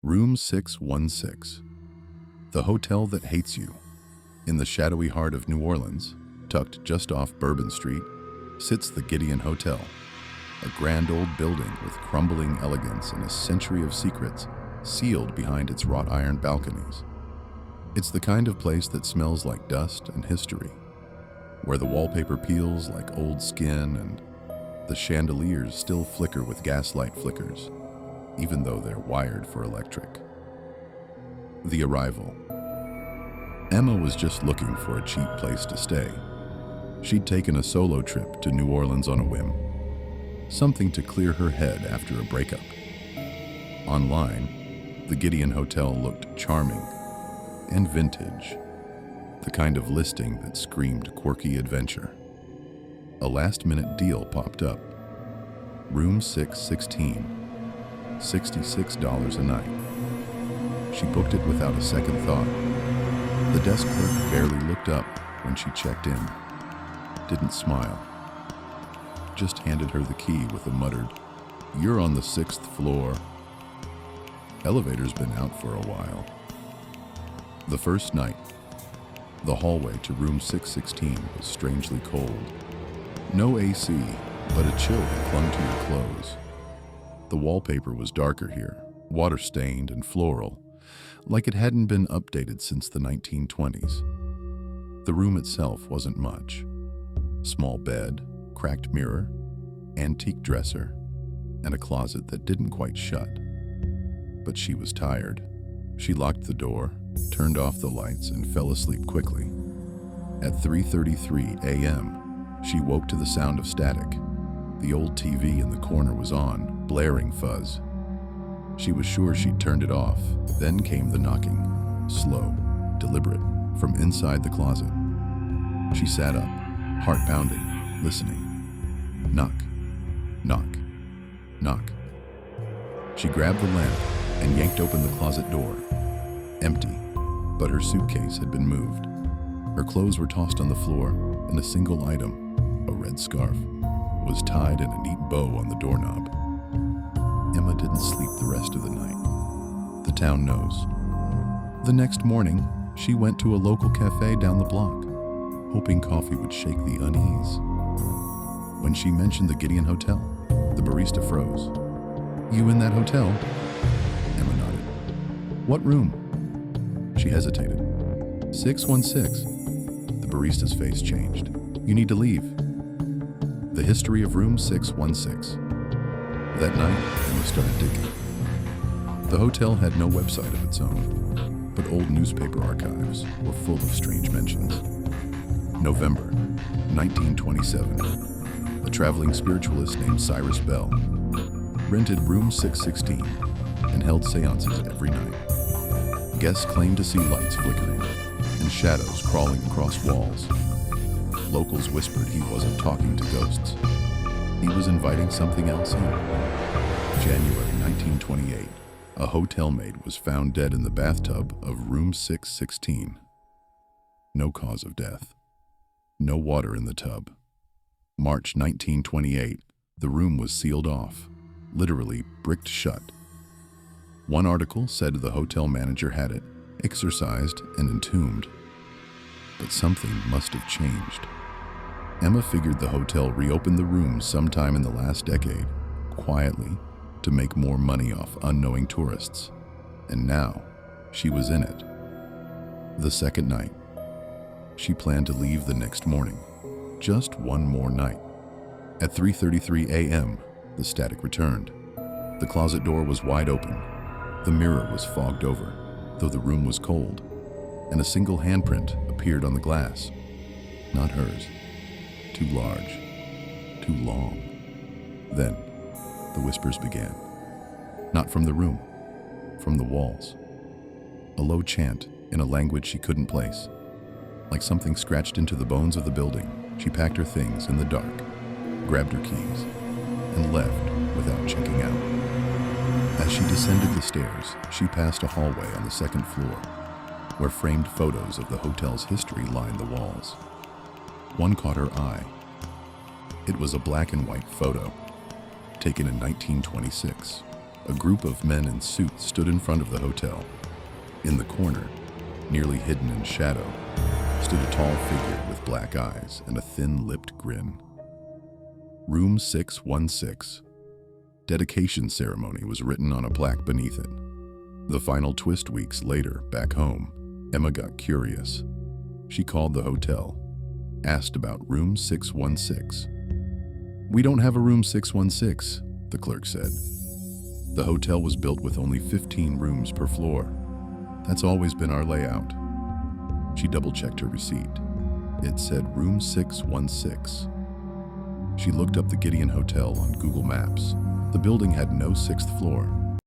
Room 616, the hotel that hates you. In the shadowy heart of New Orleans, tucked just off Bourbon Street, sits the Gideon Hotel, a grand old building with crumbling elegance and a century of secrets sealed behind its wrought iron balconies. It's the kind of place that smells like dust and history, where the wallpaper peels like old skin and the chandeliers still flicker with gaslight flickers, even though they're wired for electric. The arrival. Emma was just looking for a cheap place to stay. She'd taken a solo trip to New Orleans on a whim, something to clear her head after a breakup. Online, the Gideon Hotel looked charming and vintage, the kind of listing that screamed quirky adventure. A last-minute deal popped up. Room 616, $66 a night. She booked it without a second thought. The desk clerk barely looked up when she checked in, didn't smile, just handed her the key with a muttered, "You're on the 6th floor." Elevator's been out for a while. The first night, the hallway to room 616 was strangely cold. No AC, but a chill that clung to your clothes. The wallpaper was darker here, water-stained and floral, like it hadn't been updated since the 1920s. The room itself wasn't much. Small bed, cracked mirror, antique dresser, and a closet that didn't quite shut. But she was tired. She locked the door, turned off the lights, and fell asleep quickly. At 3:33 a.m., she woke to the sound of static. The old TV in the corner was on, blaring fuzz. She was sure she'd turned it off. Then came the knocking, slow, deliberate, from inside the closet. She sat up, heart pounding, listening. Knock, knock, knock. She grabbed the lamp and yanked open the closet door. Empty, but her suitcase had been moved. Her clothes were tossed on the floor, and a single item, a red scarf, was tied in a neat bow on the doorknob. Emma didn't sleep the rest of the night. The town knows. The next morning, she went to a local cafe down the block, hoping coffee would shake the unease. When she mentioned the Gideon Hotel, the barista froze. "You in that hotel?" Emma nodded. "What room?" She hesitated. 616. The barista's face changed. "You need to leave." The history of room 616. That night, Emma started digging. The hotel had no website of its own, but old newspaper archives were full of strange mentions. November 1927. A traveling spiritualist named Cyrus Bell rented room 616 and held seances every night. Guests claimed to see lights flickering and shadows crawling across walls. Locals whispered he wasn't talking to ghosts. He was inviting something else in. January 1928, a hotel maid was found dead in the bathtub of room 616. No cause of death. No water in the tub. March 1928, the room was sealed off, literally bricked shut. One article said the hotel manager had it exorcised and entombed. But something must have changed. Emma figured the hotel reopened the room sometime in the last decade, quietly, to make more money off unknowing tourists. And now, she was in it. The second night, she planned to leave the next morning. Just one more night. At 3:33 a.m., the static returned. The closet door was wide open. The mirror was fogged over, though the room was cold, and a single handprint appeared on the glass. Not hers. Too large. Too long. Then, the whispers began. Not from the room, from the walls. A low chant in a language she couldn't place. Like something scratched into the bones of the building, she packed her things in the dark, grabbed her keys, and left without checking out. As she descended the stairs, she passed a hallway on the second floor, where framed photos of the hotel's history lined the walls. One caught her eye. It was a black and white photo, taken in 1926, A group of men in suits stood in front of the hotel. In the corner, nearly hidden in shadow, stood a tall figure with black eyes and a thin-lipped grin. Room 616. Dedication ceremony was written on a plaque beneath it. The final twist weeks later, back home, Emma got curious. She called the hotel, asked about room 616. "We don't have a room 616, the clerk said. The hotel was built with only 15 rooms per floor. That's always been our layout. She double-checked her receipt. It said room 616. She looked up the Gideon Hotel on Google Maps. The building had no 6th floor.